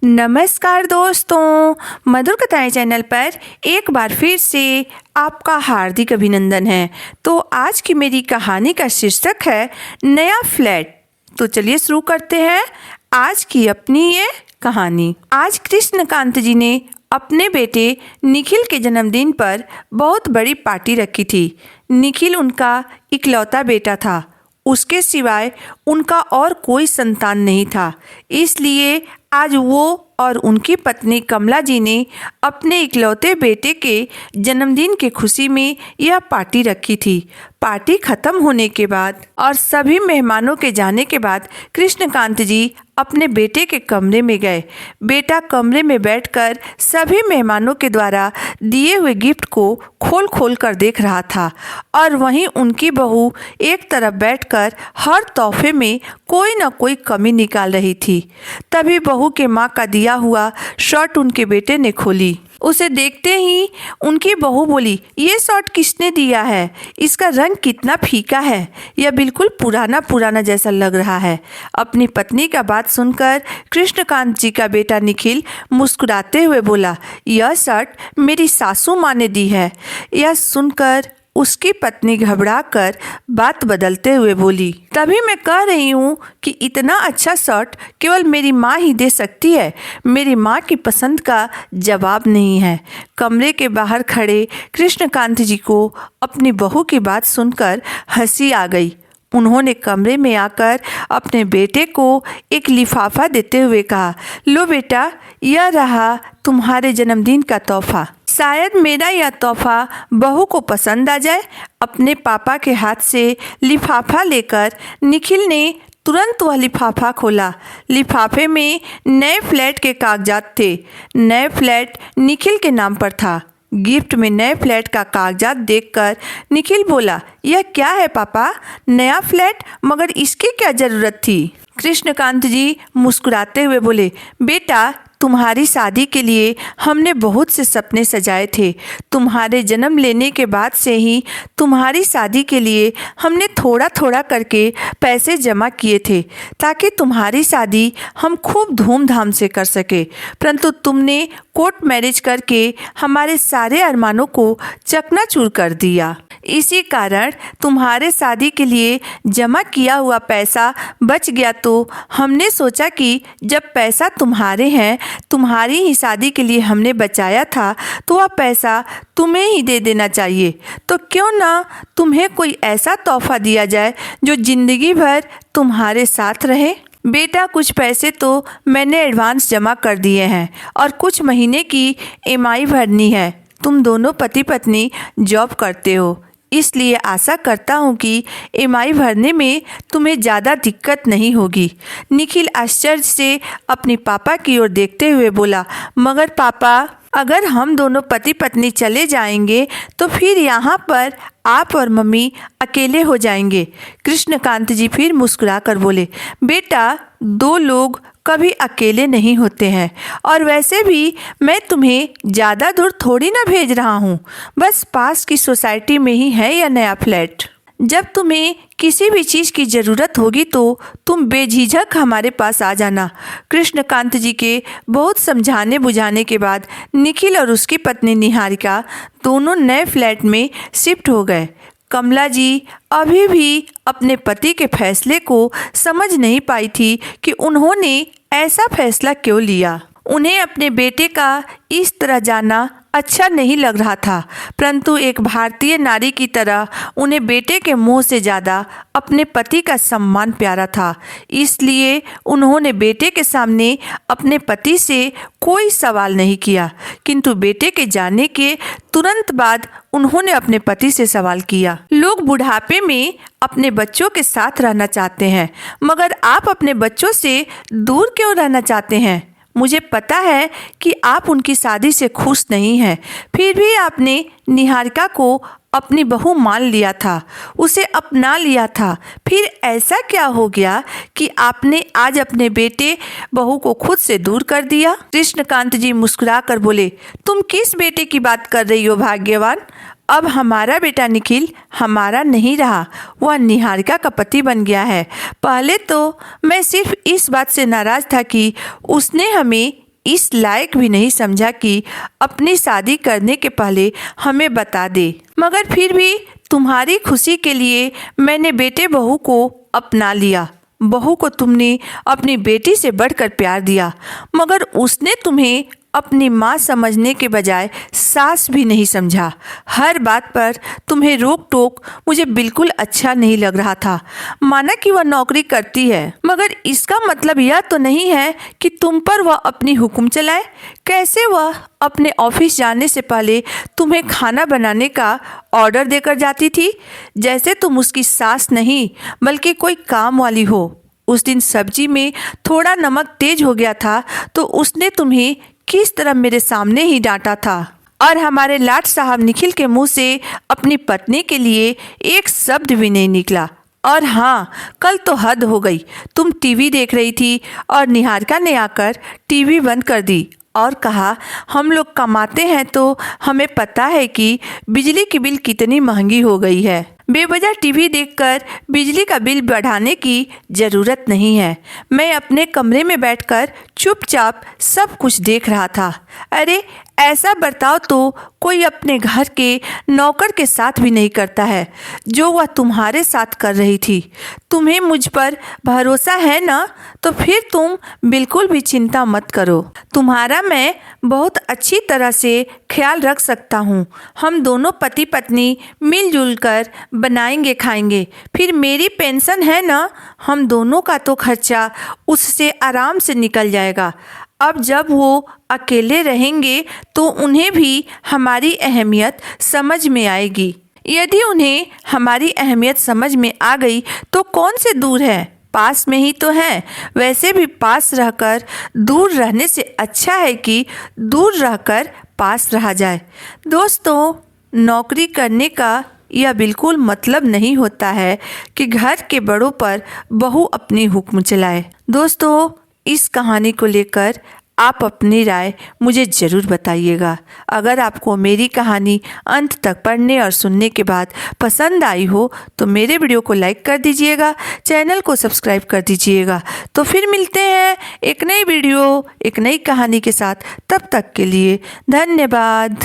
नमस्कार दोस्तों, मधुर कथाएं चैनल पर एक बार फिर से आपका हार्दिक अभिनंदन है। तो आज की मेरी कहानी का शीर्षक है नया फ्लैट। तो चलिए शुरू करते हैं आज की अपनी ये कहानी। आज कृष्णकांत जी ने अपने बेटे निखिल के जन्मदिन पर बहुत बड़ी पार्टी रखी थी। निखिल उनका इकलौता बेटा था, उसके सिवाय उनका और कोई संतान नहीं था। इसलिए आज वो और उनकी पत्नी कमला जी ने अपने इकलौते बेटे के जन्मदिन की खुशी में यह पार्टी रखी थी। पार्टी खत्म होने के बाद और सभी मेहमानों के जाने के बाद कृष्णकांत जी अपने बेटे के कमरे में गए। बेटा कमरे में बैठकर सभी मेहमानों के द्वारा दिए हुए गिफ्ट को खोल खोल कर देख रहा था और वहीं उनकी बहू एक तरफ बैठकर हर तोहफे में कोई न कोई कमी निकाल रही थी। तभी बहू के माँ का दिया हुआ शर्ट उनके बेटे ने खोली। उसे देखते ही उनकी बहू बोली, ये शर्ट किसने दिया है? इसका रंग कितना फीका है, यह बिल्कुल पुराना पुराना जैसा लग रहा है। अपनी पत्नी का बात सुनकर कृष्णकांत जी का बेटा निखिल मुस्कुराते हुए बोला, यह शर्ट मेरी सासू माँ ने दी है। यह सुनकर उसकी पत्नी घबराकर बात बदलते हुए बोली, तभी मैं कह रही हूँ कि इतना अच्छा शर्ट केवल मेरी माँ ही दे सकती है। मेरी माँ की पसंद का जवाब नहीं है। कमरे के बाहर खड़े कृष्णकांत जी को अपनी बहू की बात सुनकर हंसी आ गई। उन्होंने कमरे में आकर अपने बेटे को एक लिफाफा देते हुए कहा, लो बेटा, यह रहा तुम्हारे जन्मदिन का तोहफा। शायद मेरा यह तोहफा बहू को पसंद आ जाए। अपने पापा के हाथ से लिफाफा लेकर निखिल ने तुरंत वह लिफाफा खोला। लिफाफे में नए फ्लैट के कागजात थे। नए फ्लैट निखिल के नाम पर था। गिफ्ट में नए फ्लैट का कागजात देखकर निखिल बोला, यह क्या है पापा? नया फ्लैट? मगर इसकी क्या ज़रूरत थी? कृष्णकांत जी मुस्कुराते हुए बोले, बेटा, तुम्हारी शादी के लिए हमने बहुत से सपने सजाए थे। तुम्हारे जन्म लेने के बाद से ही तुम्हारी शादी के लिए हमने थोड़ा थोड़ा करके पैसे जमा किए थे ताकि तुम्हारी शादी हम खूब धूमधाम से कर सके। परंतु तुमने कोर्ट मैरिज करके हमारे सारे अरमानों को चकनाचूर कर दिया। इसी कारण तुम्हारे शादी के लिए जमा किया हुआ पैसा बच गया, तो हमने सोचा कि जब पैसा तुम्हारे हैं, तुम्हारी ही शादी के लिए हमने बचाया था, तो वह पैसा तुम्हें ही दे देना चाहिए। तो क्यों ना तुम्हें कोई ऐसा तोहफा दिया जाए जो जिंदगी भर तुम्हारे साथ रहे। बेटा, कुछ पैसे तो मैंने एडवांस जमा कर दिए हैं और कुछ महीने की ईएमआई भरनी है। तुम दोनों पति पत्नी जॉब करते हो, इसलिए आशा करता हूँ कि ईएमआई भरने में तुम्हें ज़्यादा दिक्कत नहीं होगी। निखिल आश्चर्य से अपने पापा की ओर देखते हुए बोला, मगर पापा, अगर हम दोनों पति पत्नी चले जाएंगे तो फिर यहाँ पर आप और मम्मी अकेले हो जाएंगे। कृष्णकांत जी फिर मुस्कुरा कर बोले, बेटा, दो लोग कभी अकेले नहीं होते हैं, और वैसे भी मैं तुम्हें ज़्यादा दूर थोड़ी ना भेज रहा हूँ। बस पास की सोसाइटी में ही है यह नया फ्लैट। जब तुम्हें किसी भी चीज़ की ज़रूरत होगी तो तुम बेझिझक हमारे पास आ जाना। कृष्णकांत जी के बहुत समझाने बुझाने के बाद निखिल और उसकी पत्नी निहारिका दोनों नए फ्लैट में शिफ्ट हो गए। कमला जी अभी भी अपने पति के फैसले को समझ नहीं पाई थी कि उन्होंने ऐसा फैसला क्यों लिया। उन्हें अपने बेटे का इस तरह जाना अच्छा नहीं लग रहा था, परंतु एक भारतीय नारी की तरह उन्हें बेटे के मोह से ज़्यादा अपने पति का सम्मान प्यारा था। इसलिए उन्होंने बेटे के सामने अपने पति से कोई सवाल नहीं किया, किंतु बेटे के जाने के तुरंत बाद उन्होंने अपने पति से सवाल किया, लोग बुढ़ापे में अपने बच्चों के साथ रहना चाहते हैं, मगर आप अपने बच्चों से दूर क्यों रहना चाहते हैं? मुझे पता है कि आप उनकी शादी से खुश नहीं हैं, फिर भी आपने निहारिका को अपनी बहू मान लिया था, उसे अपना लिया था। फिर ऐसा क्या हो गया कि आपने आज अपने बेटे बहू को खुद से दूर कर दिया? कृष्णकांत जी मुस्कुरा कर बोले, तुम किस बेटे की बात कर रही हो भाग्यवान? अब हमारा बेटा निखिल हमारा नहीं रहा, वह निहारिका का पति बन गया है। पहले तो मैं सिर्फ इस बात से नाराज़ था कि उसने हमें इस लायक भी नहीं समझा कि अपनी शादी करने के पहले हमें बता दे, मगर फिर भी तुम्हारी खुशी के लिए मैंने बेटे बहू को अपना लिया। बहू को तुमने अपनी बेटी से बढ़कर प्यार दिया, मगर उसने तुम्हें अपनी माँ समझने के बजाय सास भी नहीं समझा। हर बात पर तुम्हें रोक टोक मुझे बिल्कुल अच्छा नहीं लग रहा था। माना कि वह नौकरी करती है, मगर इसका मतलब यह तो नहीं है कि तुम पर वह अपनी हुक्म चलाए। कैसे वह अपने ऑफिस जाने से पहले तुम्हें खाना बनाने का ऑर्डर देकर जाती थी, जैसे तुम उसकी सास नहीं बल्कि कोई काम वाली हो। उस दिन सब्जी में थोड़ा नमक तेज हो गया था तो उसने तुम्हें किस तरह मेरे सामने ही डांटा था, और हमारे लाट साहब निखिल के मुंह से अपनी पत्नी के लिए एक शब्द भी नहीं निकला। और हाँ, कल तो हद हो गई। तुम टीवी देख रही थी और निहारिका ने आकर टीवी बंद कर दी और कहा, हम लोग कमाते हैं तो हमें पता है कि बिजली की बिल कितनी महंगी हो गई है। बेवजह टीवी देखकर बिजली का बिल बढ़ाने की ज़रूरत नहीं है। मैं अपने कमरे में बैठकर चुपचाप सब कुछ देख रहा था। अरे, ऐसा बर्ताव तो कोई अपने घर के नौकर के साथ भी नहीं करता है जो वह तुम्हारे साथ कर रही थी। तुम्हें मुझ पर भरोसा है ना? तो फिर तुम बिल्कुल भी चिंता मत करो। तुम्हारा मैं बहुत अच्छी तरह से ख्याल रख सकता हूँ। हम दोनों पति पत्नी मिलजुल कर बनाएंगे खाएंगे। फिर मेरी पेंशन है ना, हम दोनों का तो खर्चा उससे आराम से निकल जाएगा। अब जब वो अकेले रहेंगे तो उन्हें भी हमारी अहमियत समझ में आएगी। यदि उन्हें हमारी अहमियत समझ में आ गई तो कौन से दूर है, पास में ही तो है। वैसे भी पास रहकर दूर रहने से अच्छा है कि दूर रहकर पास रहा जाए। दोस्तों, नौकरी करने का यह बिल्कुल मतलब नहीं होता है कि घर के बड़ों पर बहू अपनी हुक्म चलाए। दोस्तों, इस कहानी को लेकर आप अपनी राय मुझे ज़रूर बताइएगा। अगर आपको मेरी कहानी अंत तक पढ़ने और सुनने के बाद पसंद आई हो तो मेरे वीडियो को लाइक कर दीजिएगा, चैनल को सब्सक्राइब कर दीजिएगा। तो फिर मिलते हैं एक नई वीडियो, एक नई कहानी के साथ। तब तक के लिए धन्यवाद।